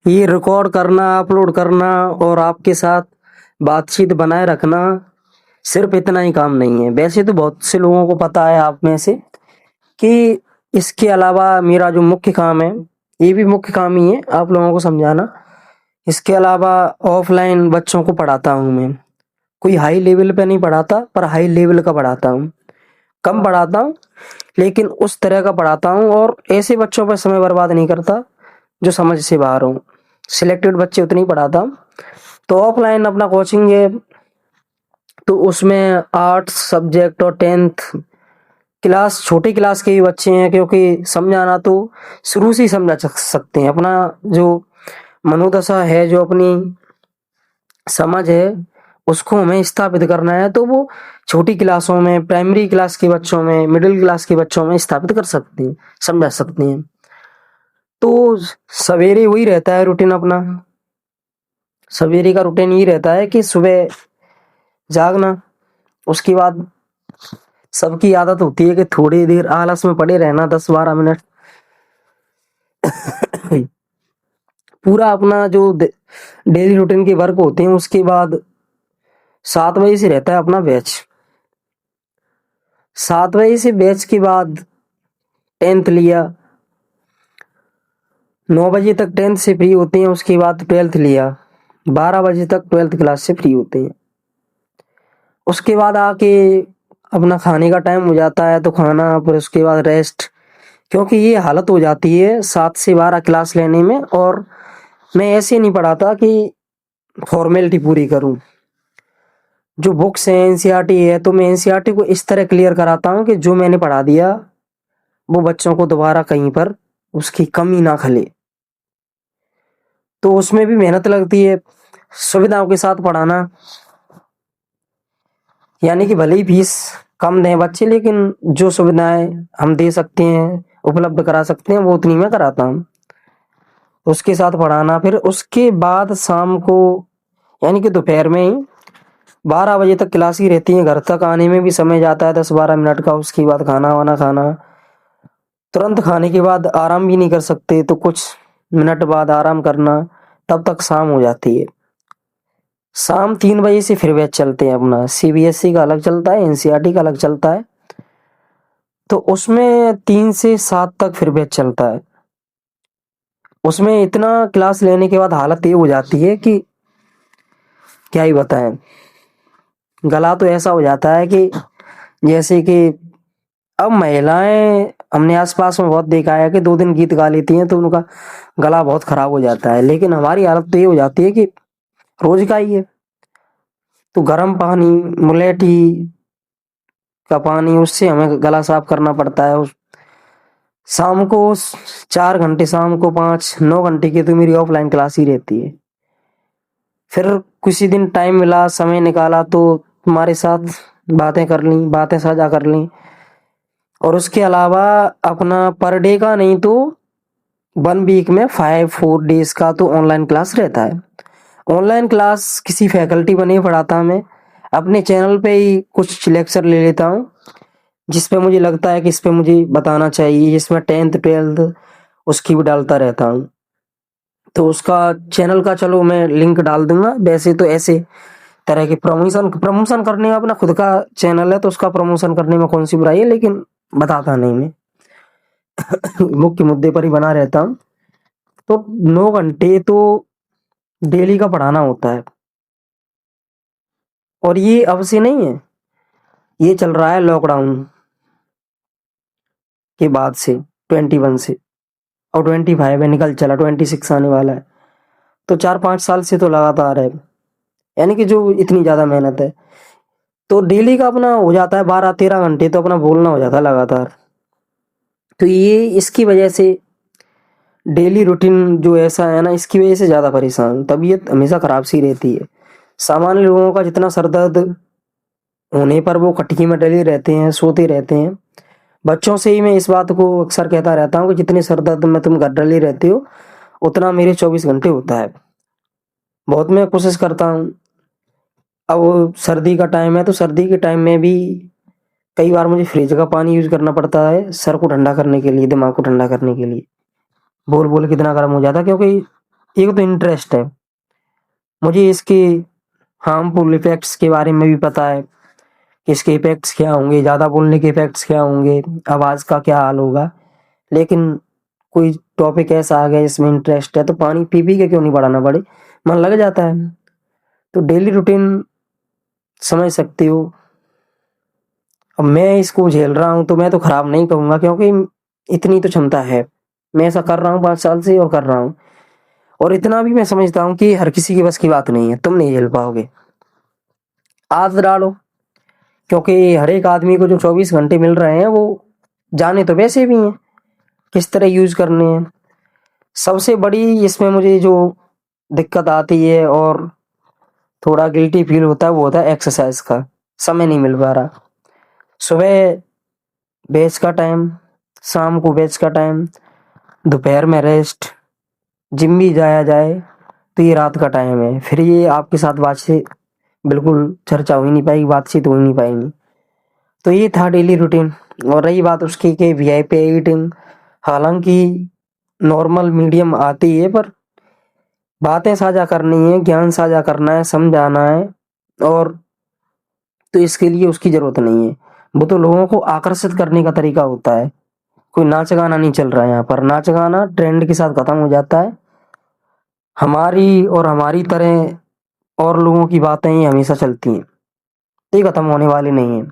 ये रिकॉर्ड करना, अपलोड करना और आपके साथ बातचीत बनाए रखना सिर्फ इतना ही काम नहीं है। वैसे तो बहुत से लोगों को पता है आप में से कि इसके अलावा मेरा जो मुख्य काम है, ये भी मुख्य काम ही है आप लोगों को समझाना। इसके अलावा ऑफलाइन बच्चों को पढ़ाता हूँ मैं। कोई हाई लेवल पे नहीं पढ़ाता, पर हाई लेवल का पढ़ाता हूँ। कम पढ़ाता हूँ, लेकिन उस तरह का पढ़ाता हूँ और ऐसे बच्चों पर समय बर्बाद नहीं करता जो समझ से बाहर हो। सिलेक्टेड बच्चे उतने ही पढ़ाता हूँ। तो ऑफलाइन अपना कोचिंग है, तो उसमें आर्ट्स सब्जेक्ट और 10th क्लास, छोटी क्लास के ही बच्चे हैं, क्योंकि समझाना तो शुरू से ही समझा सकते हैं। अपना जो मनोदशा है, जो अपनी समझ है, उसको हमें स्थापित करना है, तो वो छोटी क्लासों में, प्राइमरी क्लास के बच्चों में, मिडिल क्लास के बच्चों में स्थापित कर सकते हैं, समझा सकते हैं। तो सवेरे वही रहता है रूटीन अपना। सवेरे का रूटीन ये रहता है कि सुबह जागना, उसके बाद सबकी आदत होती है कि थोड़ी देर आलस में पड़े रहना, 10-12 मिनट। पूरा अपना जो डेली रूटीन के वर्क होते हैं, उसके बाद 7 बजे से रहता है अपना बैच। 7 बजे से बैच के बाद 10th लिया, 9 बजे तक 10th से फ्री होते हैं, उसके बाद 12th लिया, 12 बजे तक 12th क्लास से फ्री होते हैं। उसके बाद आके अपना खाने का टाइम हो जाता है, तो खाना, फिर उसके बाद रेस्ट। क्योंकि ये हालत हो जाती है 7 से 12 क्लास लेने में, और मैं ऐसे नहीं पढ़ाता कि फॉर्मेलिटी पूरी करूं। जो बुक्स हैं एनसीईआरटी है, तो मैं एनसीईआरटी को इस तरह क्लियर कराता हूं कि जो मैंने पढ़ा दिया वो बच्चों को दोबारा कहीं पर उसकी कमी ना खले। तो उसमें भी मेहनत लगती है, सुविधाओं के साथ पढ़ाना। यानी कि भले ही फीस कम दें बच्चे, लेकिन जो सुविधाएं हम दे सकते हैं, उपलब्ध करा सकते हैं, वो उतनी मैं कराता हूँ। उसके साथ पढ़ाना, फिर उसके बाद शाम को, यानी कि दोपहर में ही 12 बजे तक क्लास ही रहती है। घर तक आने में भी समय जाता है 10-12 मिनट का। उसके बाद खाना वाना खाना, तुरंत खाने के बाद आराम भी नहीं कर सकते, तो कुछ मिनट बाद आराम करना, तब तक शाम हो जाती है। शाम 3 बजे से फिर बैच चलते हैं अपना। सीबीएसई का अलग चलता है, एनसीईआरटी का अलग चलता है, तो उसमें 3 से 7 तक फिर बैच चलता है। उसमें इतना क्लास लेने के बाद हालत ये हो जाती है कि क्या ही बताएं। गला तो ऐसा हो जाता है कि जैसे कि, अब महिलाएं हमने आसपास में बहुत देखा है कि 2 दिन गीत गा लेती हैं तो उनका गला बहुत खराब हो जाता है, लेकिन हमारी हालत तो ये हो जाती है कि रोज का ही है। तो गर्म पानी, मुलेठी का पानी, उससे हमें गला साफ करना पड़ता है। शाम को 4 घंटे, शाम को 5-9 घंटे की तो मेरी ऑफलाइन क्लास ही रहती है। फिर किसी दिन टाइम मिला, समय निकाला, तो तुम्हारे साथ बातें कर ली, बातें साझा कर ली। और उसके अलावा अपना पर डे का नहीं तो 1 वीक में 5-4 डेज का तो ऑनलाइन क्लास रहता है। ऑनलाइन क्लास किसी फैकल्टी पर नहीं पढ़ाता मैं, अपने चैनल पे ही कुछ लेक्चर ले लेता हूँ, जिस पे मुझे लगता है कि इस पे मुझे बताना चाहिए, जिसमें 10th 12th उसकी भी डालता रहता हूँ। तो उसका चैनल का चलो मैं लिंक डाल दूंगा। वैसे तो ऐसे तरह के प्रमोशन प्रमोशन करने में, अपना खुद का चैनल है तो उसका प्रमोशन करने में कौन सी बुराई है, लेकिन बताता नहीं मैं। मुख्य मुद्दे पर ही बना रहता हूँ। तो 9 घंटे तो डेली का पढ़ाना होता है, और ये अब से नहीं है, ये चल रहा है लॉकडाउन के बाद से, 21 से। और 25 है, निकल चला 26 आने वाला है। तो 4-5 साल से तो लगातार है, यानी कि जो इतनी ज्यादा मेहनत है। तो डेली का अपना हो जाता है 12-13 घंटे, तो अपना बोलना हो जाता है लगातार। तो ये इसकी वजह से डेली रूटीन जो ऐसा है ना, इसकी वजह से ज्यादा परेशान, तबीयत हमेशा खराब सी रहती है। सामान्य लोगों का जितना सर दर्द होने पर वो खटकी में डले रहते हैं, सोते रहते हैं, बच्चों से ही मैं इस बात को अक्सर कहता रहता हूँ कि जितने सर दर्द में तुम घर डले रहते हो, उतना मेरे 24 घंटे होता है। बहुत मैं कोशिश करता हूँ। अब सर्दी का टाइम है, तो सर्दी के टाइम में भी कई बार मुझे फ्रिज का पानी यूज करना पड़ता है सर को ठंडा करने के लिए, दिमाग को ठंडा करने के लिए। बोल बोल कितना गर्म हो जाता है, क्योंकि एक तो इंटरेस्ट है, मुझे इसके हार्मफुल इफेक्ट्स के बारे में भी पता है कि इसके इफेक्ट्स क्या होंगे, ज़्यादा बोलने के इफेक्ट्स क्या होंगे, आवाज़ का क्या हाल होगा। लेकिन कोई टॉपिक ऐसा आ गया जिसमें इंटरेस्ट है तो पानी पी पी के क्यों नहीं बढ़ाना पड़े, मन लग जाता है। तो डेली रूटीन समझ सकते हो। अब मैं इसको झेल रहा हूँ तो मैं तो खराब नहीं कहूँगा, क्योंकि इतनी तो क्षमता है। मैं ऐसा कर रहा हूँ 5 साल से और कर रहा हूँ, और इतना भी मैं समझता हूँ कि हर किसी की बस की बात नहीं है, तुम नहीं झेल पाओगे। आदत डालो, क्योंकि हर एक आदमी को जो 24 घंटे मिल रहे हैं वो जाने तो वैसे भी हैं किस तरह यूज करने हैं। सबसे बड़ी इसमें मुझे जो दिक्कत आती है और थोड़ा गिल्टी फील होता है वो होता है एक्सरसाइज का। समय नहीं मिल पा रहा। सुबह बैच का टाइम, शाम को बैच का टाइम, दोपहर में रेस्ट, जिम भी जाया जाए तो ये रात का टाइम है। फिर ये आपके साथ बातचीत बिल्कुल चर्चा हो ही नहीं पाएगी, बातचीत हो ही नहीं पाएगी। तो ये था डेली रूटीन। और रही बात उसकी कि वीआईपी ईटिंग, हालांकि नॉर्मल मीडियम आती है, पर बातें साझा करनी है, ज्ञान साझा करना है, समझाना है, और तो इसके लिए उसकी जरूरत नहीं है। वो तो लोगों को आकर्षित करने का तरीका होता है। कोई नाच गाना नहीं चल रहा है यहाँ पर, नाच गाना ट्रेंड के साथ खत्म हो जाता है। हमारी और हमारी तरह और लोगों की बातें ही हमेशा चलती हैं, ये खत्म होने वाली नहीं है।